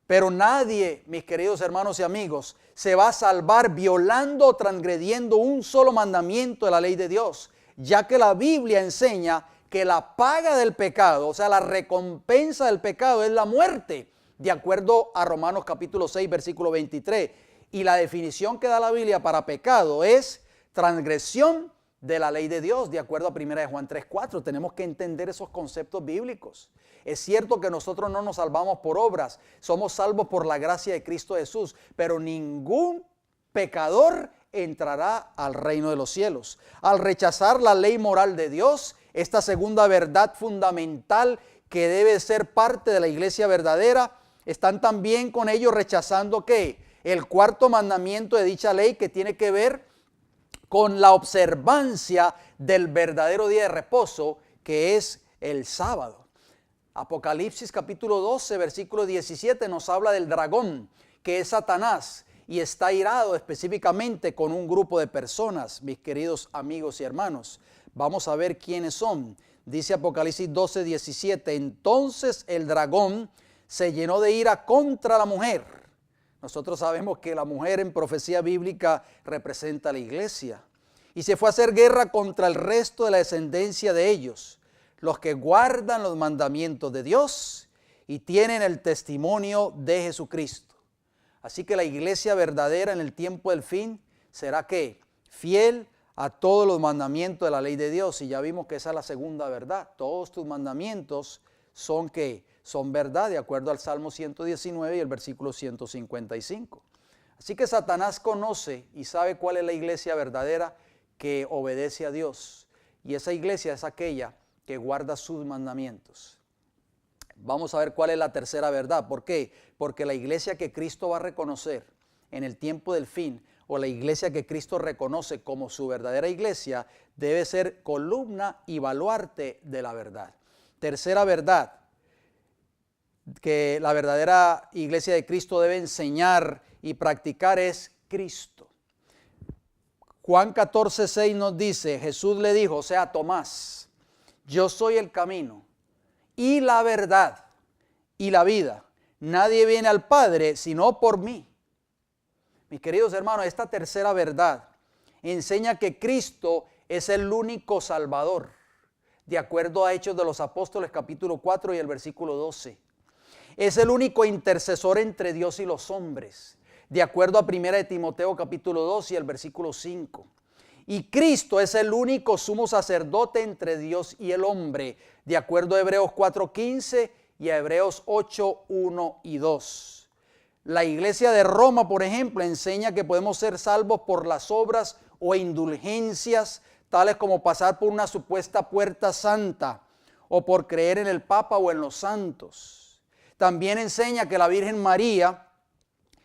pero nadie, mis queridos hermanos y amigos, se va a salvar violando o transgrediendo un solo mandamiento de la ley de Dios, ya que la Biblia enseña que la paga del pecado, o sea, la recompensa del pecado es la muerte, de acuerdo a Romanos capítulo 6, versículo 23. Y la definición que da la Biblia para pecado es transgresión de la ley de Dios, de acuerdo a 1 Juan 3:4. Tenemos que entender esos conceptos bíblicos. Es cierto que nosotros no nos salvamos por obras, somos salvos por la gracia de Cristo Jesús, pero ningún pecador entrará al reino de los cielos. Al rechazar la ley moral de Dios, esta segunda verdad fundamental que debe ser parte de la iglesia verdadera, están también con ello rechazando ¿qué? El cuarto mandamiento de dicha ley, que tiene que ver con la observancia del verdadero día de reposo, que es el sábado. Apocalipsis capítulo 12, versículo 17 nos habla del dragón, que es Satanás, y está irado específicamente con un grupo de personas, mis queridos amigos y hermanos. Vamos a ver quiénes son. Dice Apocalipsis 12, 17, entonces el dragón se llenó de ira contra la mujer. Nosotros sabemos que la mujer en profecía bíblica representa a la iglesia. Y se fue a hacer guerra contra el resto de la descendencia de ellos, los que guardan los mandamientos de Dios y tienen el testimonio de Jesucristo. Así que la iglesia verdadera en el tiempo del fin será ¿qué? Fiel a todos los mandamientos de la ley de Dios. Y ya vimos que esa es la segunda verdad. Todos tus mandamientos son ¿qué? Son verdad, de acuerdo al Salmo 119 y el versículo 155. Así que Satanás conoce y sabe cuál es la iglesia verdadera que obedece a Dios. Y esa iglesia es aquella que guarda sus mandamientos. Vamos a ver cuál es la tercera verdad. ¿Por qué? Porque la iglesia que Cristo va a reconocer en el tiempo del fin, o la iglesia que Cristo reconoce como su verdadera iglesia, debe ser columna y baluarte de la verdad. Tercera verdad que la verdadera iglesia de Cristo debe enseñar y practicar es Cristo. Juan 14, 6 nos dice, Jesús le dijo, o sea, a Tomás, yo soy el camino y la verdad y la vida. Nadie viene al Padre sino por mí. Mis queridos hermanos, esta tercera verdad enseña que Cristo es el único Salvador, de acuerdo a Hechos de los Apóstoles capítulo 4 y el versículo 12. Es el único intercesor entre Dios y los hombres, de acuerdo a 1 de Timoteo capítulo 2 y el versículo 5. Y Cristo es el único sumo sacerdote entre Dios y el hombre, de acuerdo a Hebreos 4:15 y a Hebreos 8:1 y 2. La iglesia de Roma, por ejemplo, enseña que podemos ser salvos por las obras o indulgencias, tales como pasar por una supuesta puerta santa, o por creer en el Papa o en los santos. También enseña que la Virgen María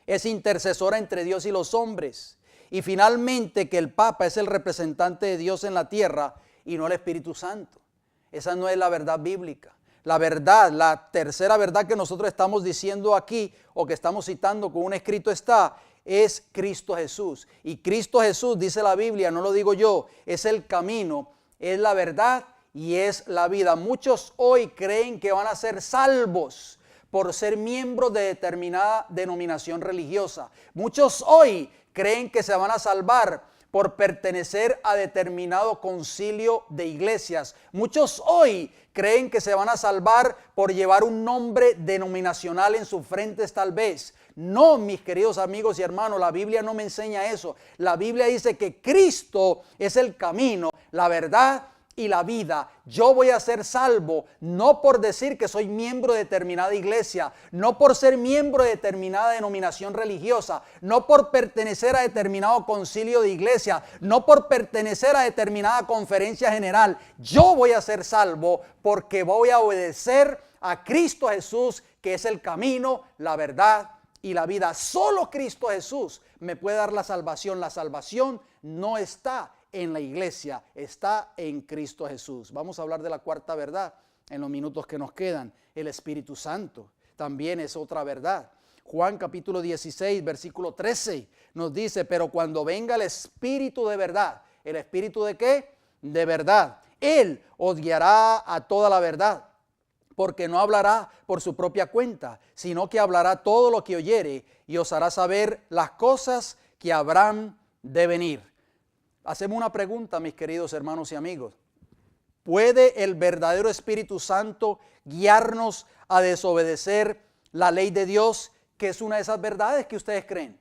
es intercesora entre Dios y los hombres. Y finalmente que el Papa es el representante de Dios en la tierra y no el Espíritu Santo. Esa no es la verdad bíblica. La verdad, la tercera verdad que nosotros estamos diciendo aquí o que estamos citando con un escrito está, es Cristo Jesús. Y Cristo Jesús, dice la Biblia, no lo digo yo, es el camino, es la verdad y es la vida. Muchos hoy creen que van a ser salvos por ser miembros de determinada denominación religiosa. Muchos hoy creen que se van a salvar por pertenecer a determinado concilio de iglesias. Muchos hoy creen que se van a salvar por llevar un nombre denominacional en sus frentes tal vez. No, mis queridos amigos y hermanos, la Biblia no me enseña eso. La Biblia dice que Cristo es el camino, la verdad y la vida. Yo voy a ser salvo no por decir que soy miembro de determinada iglesia, no por ser miembro de determinada denominación religiosa, no por pertenecer a determinado concilio de iglesia, no por pertenecer a determinada conferencia general. Yo voy a ser salvo porque voy a obedecer a Cristo Jesús, que es el camino, la verdad y la vida. Solo Cristo Jesús me puede dar la salvación. La salvación no está en la iglesia, está en Cristo Jesús. Vamos a hablar de la cuarta verdad en los minutos que nos quedan. El Espíritu Santo también es otra verdad. Juan capítulo 16, versículo 13 nos dice, pero cuando venga el Espíritu de verdad, ¿el Espíritu de qué? De verdad. Él os guiará a toda la verdad, porque no hablará por su propia cuenta, sino que hablará todo lo que oyere y os hará saber las cosas que habrán de venir. Hacemos una pregunta, mis queridos hermanos y amigos. ¿Puede el verdadero Espíritu Santo guiarnos a desobedecer la ley de Dios, que es una de esas verdades que ustedes creen?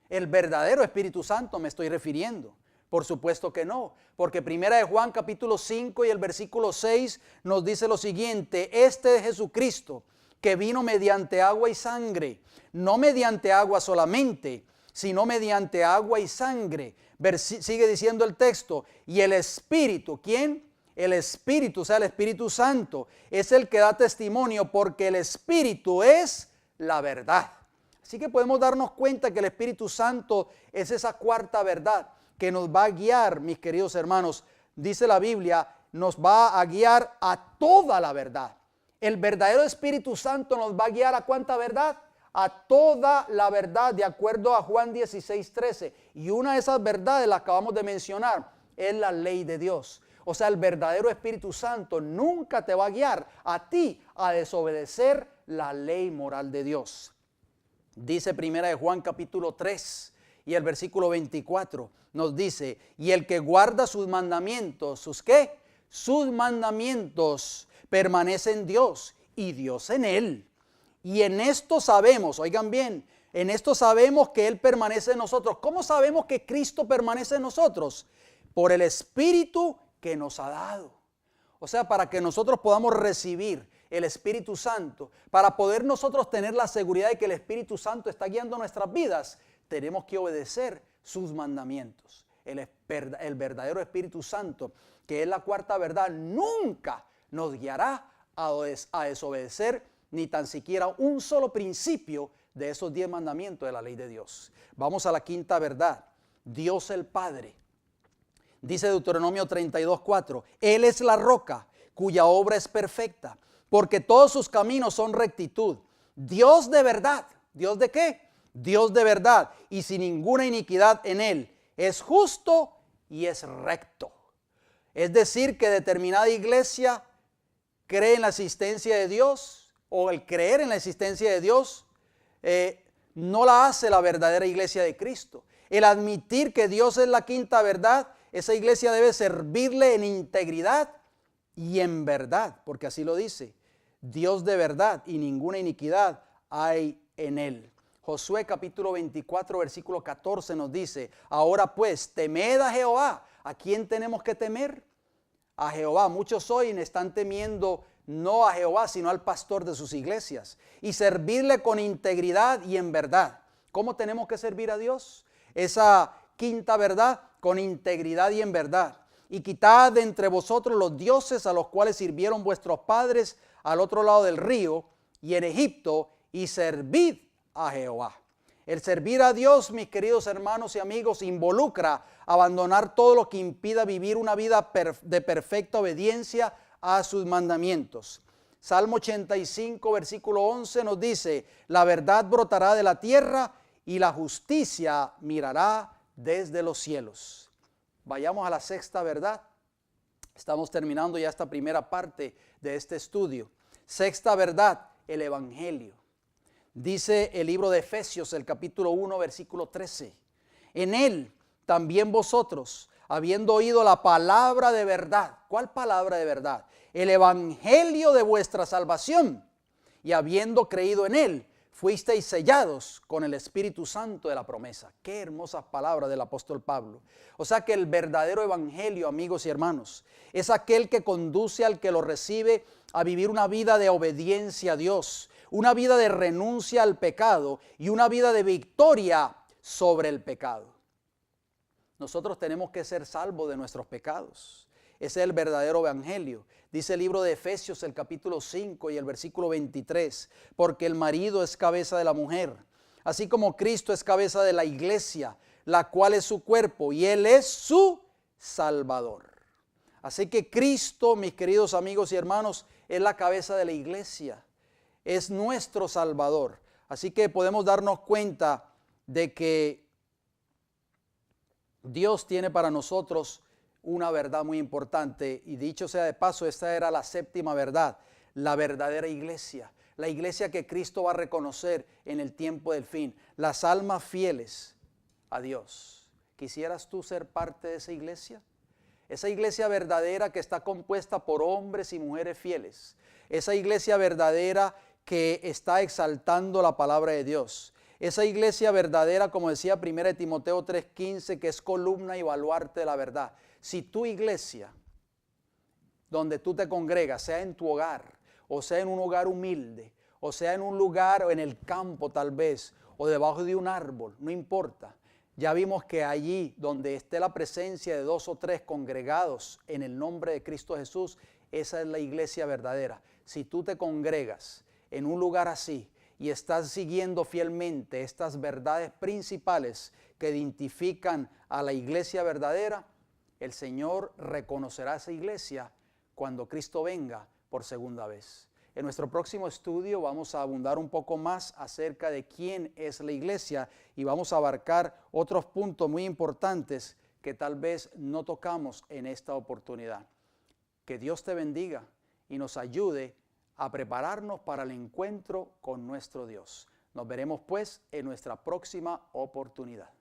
El verdadero Espíritu Santo me estoy refiriendo. Por supuesto que no, porque 1 Juan capítulo 5 y el versículo 6 nos dice lo siguiente: este es Jesucristo, que vino mediante agua y sangre, no mediante agua solamente, sino mediante agua y sangre. Sigue diciendo el texto, y el Espíritu, ¿quién? El Espíritu, o sea, el Espíritu Santo, es el que da testimonio, porque el Espíritu es la verdad. Así que podemos darnos cuenta que el Espíritu Santo es esa cuarta verdad que nos va a guiar, mis queridos hermanos. Dice la Biblia, nos va a guiar a toda la verdad. El verdadero Espíritu Santo nos va a guiar a ¿cuánta verdad? A toda la verdad, de acuerdo a Juan 16:13. Y una de esas verdades, la acabamos de mencionar, es la ley de Dios. O sea, el verdadero Espíritu Santo nunca te va a guiar a ti a desobedecer la ley moral de Dios. Dice primera de Juan capítulo 3 y el versículo 24 nos dice, y el que guarda sus mandamientos, ¿sus qué? Sus mandamientos permanece en Dios y Dios en él. Y en esto sabemos, oigan bien, en esto sabemos que Él permanece en nosotros. ¿Cómo sabemos que Cristo permanece en nosotros? Por el Espíritu que nos ha dado. O sea, para que nosotros podamos recibir el Espíritu Santo, para poder nosotros tener la seguridad de que el Espíritu Santo está guiando nuestras vidas, tenemos que obedecer sus mandamientos. El verdadero Espíritu Santo, que es la cuarta verdad, nunca nos guiará a desobedecer ni tan siquiera un solo principio de esos 10 mandamientos de la ley de Dios. Vamos a la quinta verdad. Dios el Padre. Dice Deuteronomio 32:4, Él es la roca cuya obra es perfecta, porque todos sus caminos son rectitud. Dios de verdad. ¿Dios de qué? Dios de verdad y sin ninguna iniquidad en Él. Es justo y es recto. Es decir, que determinada iglesia cree en la existencia de Dios, o el creer en la existencia de Dios, no la hace la verdadera iglesia de Cristo. El admitir que Dios es la quinta verdad, esa iglesia debe servirle en integridad y en verdad, porque así lo dice, Dios de verdad y ninguna iniquidad hay en él. Josué capítulo 24 versículo 14 nos dice, ahora pues temed a Jehová. ¿A quién tenemos que temer? A Jehová. Muchos hoy están temiendo no a Jehová, sino al pastor de sus iglesias, y servirle con integridad y en verdad. ¿Cómo tenemos que servir a Dios? Esa quinta verdad, con integridad y en verdad. Y quitad de entre vosotros los dioses a los cuales sirvieron vuestros padres al otro lado del río y en Egipto, y servid a Jehová. El servir a Dios, mis queridos hermanos y amigos, involucra abandonar todo lo que impida vivir una vida de perfecta obediencia a sus mandamientos. Salmo 85, versículo 11 nos dice, la verdad brotará de la tierra y la justicia mirará desde los cielos. Vayamos a la sexta verdad. Estamos terminando ya esta primera parte de este estudio. Sexta verdad, el Evangelio. Dice el libro de Efesios, el capítulo 1, versículo 13. En él también vosotros, habiendo oído la palabra de verdad. ¿Cuál palabra de verdad? El evangelio de vuestra salvación. Y habiendo creído en él, fuisteis sellados con el Espíritu Santo de la promesa. Qué hermosas palabras del apóstol Pablo. O sea que el verdadero evangelio, amigos y hermanos, es aquel que conduce al que lo recibe a vivir una vida de obediencia a Dios, una vida de renuncia al pecado y una vida de victoria sobre el pecado. Nosotros tenemos que ser salvos de nuestros pecados. Ese es el verdadero evangelio. Dice el libro de Efesios, el capítulo 5 y el versículo 23, porque el marido es cabeza de la mujer, así como Cristo es cabeza de la iglesia, la cual es su cuerpo y Él es su Salvador. Así que Cristo, mis queridos amigos y hermanos, es la cabeza de la iglesia, es nuestro Salvador. Así que podemos darnos cuenta de que Dios tiene para nosotros una verdad muy importante, y dicho sea de paso, esta era la séptima verdad, la verdadera iglesia, la iglesia que Cristo va a reconocer en el tiempo del fin, las almas fieles a Dios. ¿Quisieras tú ser parte de esa iglesia? Esa iglesia verdadera que está compuesta por hombres y mujeres fieles, esa iglesia verdadera que está exaltando la palabra de Dios, esa iglesia verdadera, como decía 1 Timoteo 3:15, que es columna y baluarte de la verdad. Si tu iglesia, donde tú te congregas, sea en tu hogar, o sea en un hogar humilde, o sea en un lugar o en el campo tal vez, o debajo de un árbol, no importa. Ya vimos que allí donde esté la presencia de 2 o 3 congregados en el nombre de Cristo Jesús, esa es la iglesia verdadera. Si tú te congregas en un lugar así y estás siguiendo fielmente estas verdades principales que identifican a la iglesia verdadera, el Señor reconocerá esa iglesia cuando Cristo venga por segunda vez. En nuestro próximo estudio vamos a abundar un poco más acerca de quién es la iglesia y vamos a abarcar otros puntos muy importantes que tal vez no tocamos en esta oportunidad. Que Dios te bendiga y nos ayude a prepararnos para el encuentro con nuestro Dios. Nos veremos pues en nuestra próxima oportunidad.